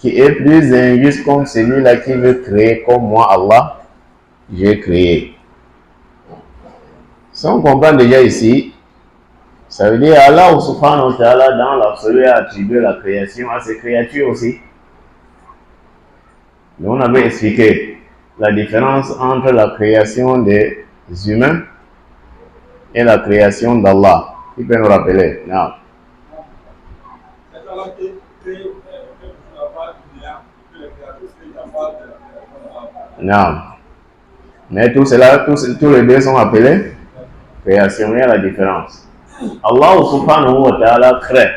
qui est plus injuste comme celui-là qui veut créer comme moi, Allah, j'ai créé. Si on comprend déjà ici, ça veut dire Allah subhanahu wa ta'ala dans l'absolu a attribué la création à ses créatures aussi. Mais on avait expliqué la différence entre la création des humains et la création d'Allah. Qui peut nous rappeler? Non. Non. Mais tout cela, tous les deux sont appelés création. Il y a la différence. Allah subhanahu wa ta'ala crée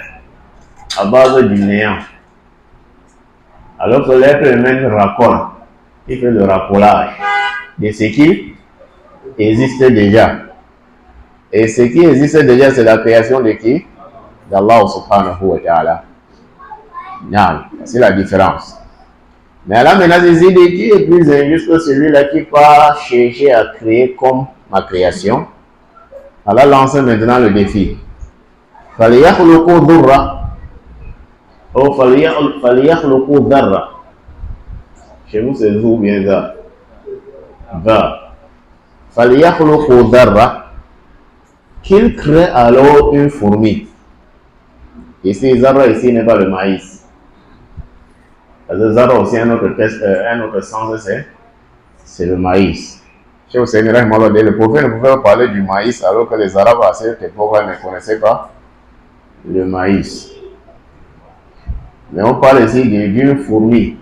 à base du néant. Alors que l'être humain racole. Il fait le racolage de ce qui existe déjà. Et ce qui existe déjà, c'est la création de qui? D'Allah subhanahu wa ta'ala. Non, c'est la différence. Mais là, maintenant, les idées qui est plus injuste que celui-là qui va chercher à créer comme ma création. Allah lance maintenant le défi. فَلْيَخْلُقُوا ذُرَّةً ou فَلْيَخْلُقُوا ذَرَّةً. Chez vous, c'est vous ou bien ça? Va. فَلْيَخْلُقُوا ذَرَّةً. Qu'il crée alors une fourmi. Ici, Zara ici n'est pas le maïs. Parce que Zara aussi, un autre sens, c'est le maïs. Chez vous, le prophète ne pouvait pas parler du maïs alors que les Arabes à cette époque ne connaissaient pas le maïs. Mais on parle ici d'une fourmi,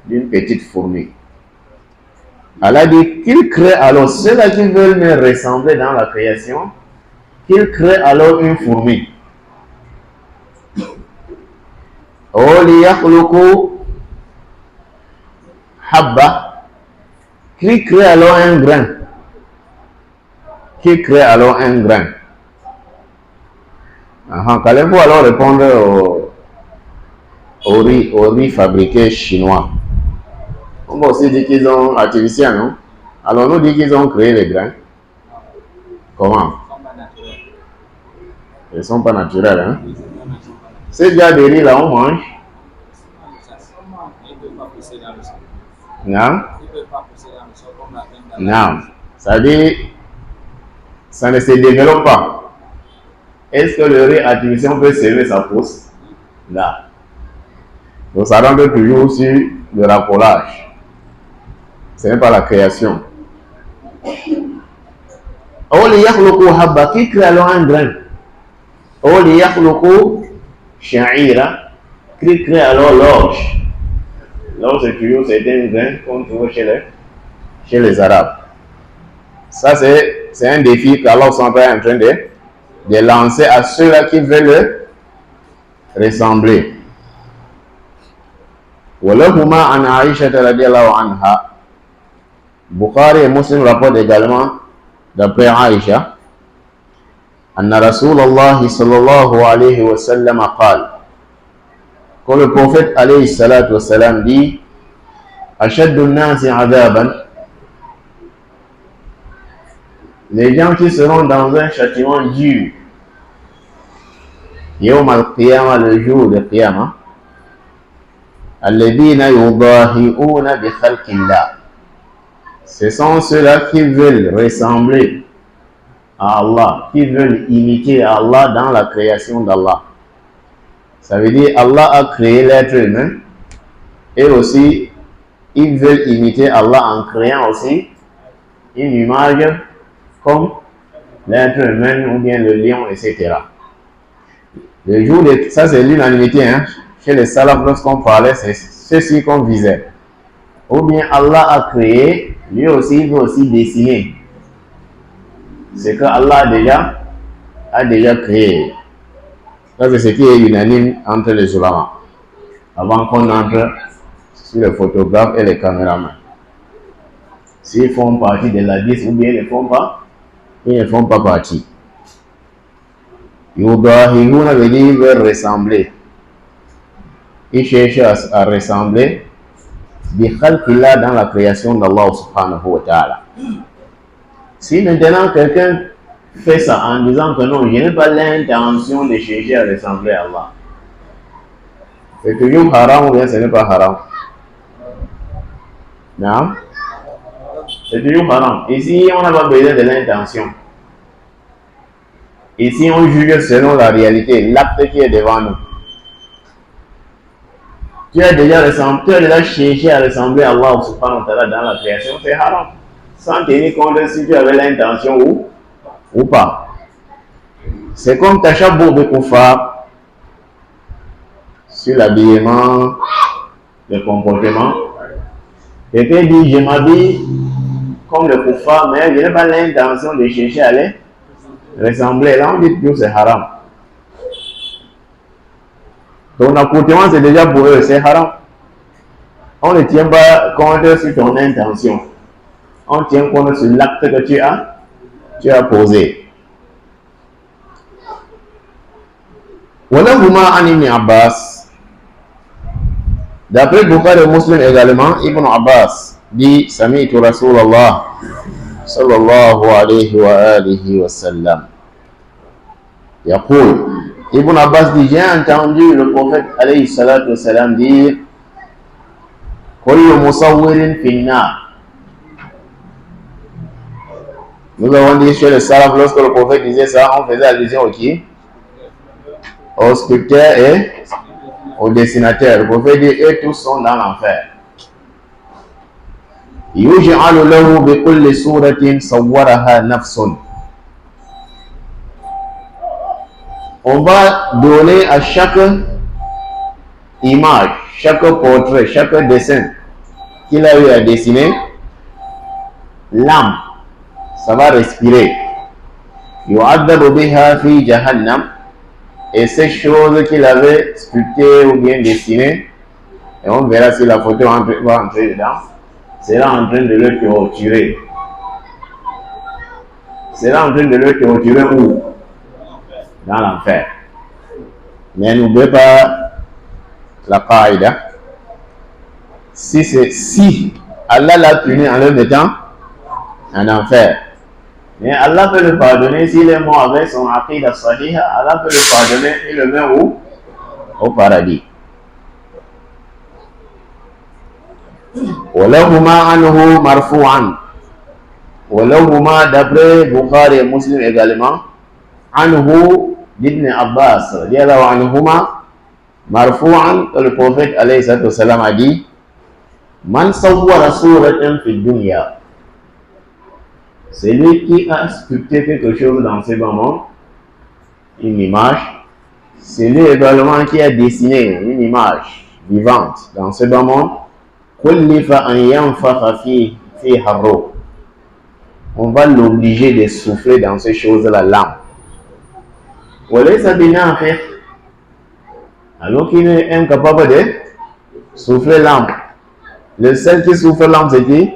d'une petite fourmi. Allah dit qu'il crée alors ceux-là qui veulent me ressembler dans la création, qu'il crée alors une fourmi. Habba, qui crée alors un grain. Qui crée alors un grain. Qu'allez-vous alors répondre au riz fabriqué chinois? On va aussi dire qu'ils ont artificiel, non? Alors nous dit qu'ils ont créé les grains. Comment? Ils ne sont pas naturels, hein? Ces gars de riz là, on mange. Non? Non. Ça veut dire, ça ne se développe pas. Est-ce que le riz artificiel peut semer sa pousse? Là. Donc ça rentre toujours sur le racolage. Ce n'est pas la création. Qui crée alors un grain? Qui crée alors l'orge? L'orge c'est toujours un grain qu'on trouve chez les Arabes. Ça c'est un défi qu'Allah est en train de lancer à ceux-là qui veulent ressembler. Walahuma an Aisha radiyallahu anha. Bukhari et Muslim rapportent également d'après Aisha anna Rasulullah sallallahu alayhi wa sallam qala, quand le prophète alayhi salatu wa salam dit ashaddu an-nasi adaban, les gens qui seront dans un châtiment dur yawm al-qiyamah, le jour de qiyamah, alladhina yudahi'una bi khalqillah, ce sont ceux-là qui veulent ressembler à Allah, qui veulent imiter Allah dans la création d'Allah. Ça veut dire Allah a créé l'être humain et aussi ils veulent imiter Allah en créant aussi une image comme l'être humain ou bien le lion, etc. Le jour de... Ça c'est l'unanimité, hein? Chez les salafs, lorsqu'on parlait, c'est ceci qu'on visait. Ou bien Allah a créé, lui aussi il veut aussi dessiner ce que Allah a déjà créé. Ça c'est ce qui est unanime entre les ulama. Avant qu'on entre sur les photographes et les caméramans. S'ils font partie de la liste ou bien ils ne font pas partie. Yudahiruna veut dire ils veulent ressembler. Ils cherchent à ressembler bi khalqillah dans la création d'Allah subhanahu wa ta'ala. Si maintenant quelqu'un fait ça en disant que non, je n'ai pas l'intention de chercher à ressembler à Allah, C'est toujours haram ou bien ce n'est pas haram? Non? C'est toujours haram. Ici, on n'a pas besoin de l'intention. Ici, on juge selon la réalité, l'acte qui est devant nous. Tu as déjà cherché à ressembler à Allah subhanahu wa ta'ala dans la création, c'est haram. Sans tenir compte si tu avais l'intention ou pas. C'est comme Tashabbu bi Kuffar sur l'habillement, le comportement. Quelqu'un dit, je m'habille comme le Kuffar, mais je n'ai pas l'intention de chercher à les ressembler. Là, on dit que c'est haram. Ton accoutrement, c'est déjà pour eux, c'est haram. On ne tient pas compte sur ton intention. On tient compte sur l'acte que tu as posé. Walahuma an Ibn Abbas. D'après Bukhari et Muslim également, Ibn Abbas dit Sami'tu Rasulallah sallallahu alayhi wa alihi wa sallam. Yaqul. Ibn Abbas dit, j'ai entendu le prophète alayhi salatu wa salam dire Kullu musawwirin finna. Nous avons dit chez le salaf, lorsque le prophète disait ça, on faisait allusion au qui? Au sculpteur et au dessinateur. Le prophète dit, eux tous sont dans l'enfer. Yuj'alu lahu bi kulli suratin sawwaraha nafsun. On va donner à chaque image, chaque portrait, chaque dessin qu'il a eu à dessiner, l'âme, ça va respirer. Yu'addabu biha fi jahannam. Et ces choses qu'il avait sculptées ou bien dessinées, et on verra si la photo va entrer dedans, sera en train de le torturer. Sera en train de le torturer où? Dans l'enfer. Mais n'oubliez pas la qaïda. Si Allah l'a puni en le mettant en enfer, mais Allah peut le pardonner s'il est mort avec son aqidah sahiha. Allah peut le pardonner et le met où? Au paradis. Walahuma anhu marfu'an. Walahuma d'après Bukhari et Muslim également. Anhu d'Ibn Abbas radiallahu anhuma marfu'an, le prophète alayhi salatu wassalam a dit Man sawwara suratan fi dunya. C'est lui qui a sculpté quelque chose dans ce bas monde, une image. C'est lui également qui a dessiné une image vivante dans ce bas monde. On va l'obliger de souffler dans ces choses-là, l'âme. Alors qu'il est incapable de souffler l'âme. Le seul qui souffle l'âme, c'est qui?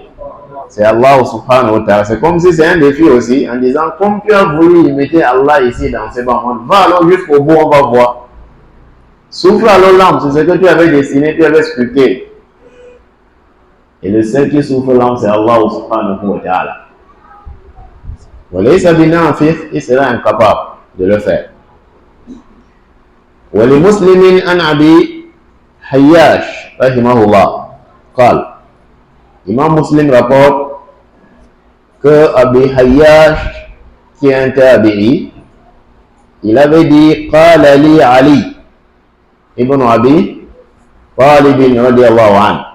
C'est Allah subhanahu wa ta'ala. C'est comme si c'est un défi aussi, en disant, comme tu as voulu imiter Allah ici dans ce bas monde, va alors jusqu'au bout, on va voir. Souffle alors l'âme, c'est ce que tu avais dessiné, tu avais sculpté. Et le seul qui souffle l'âme, c'est Allah subhanahu wa ta'ala. Il sera incapable de le faire. ولمسلم عن أبي حياش رحمه الله قال Imam Muslim rapporte que Abi Hayyash, qui est un tabi'i, il avait dit Qala li Ali ibn Abi Talib radiyallahu anhu.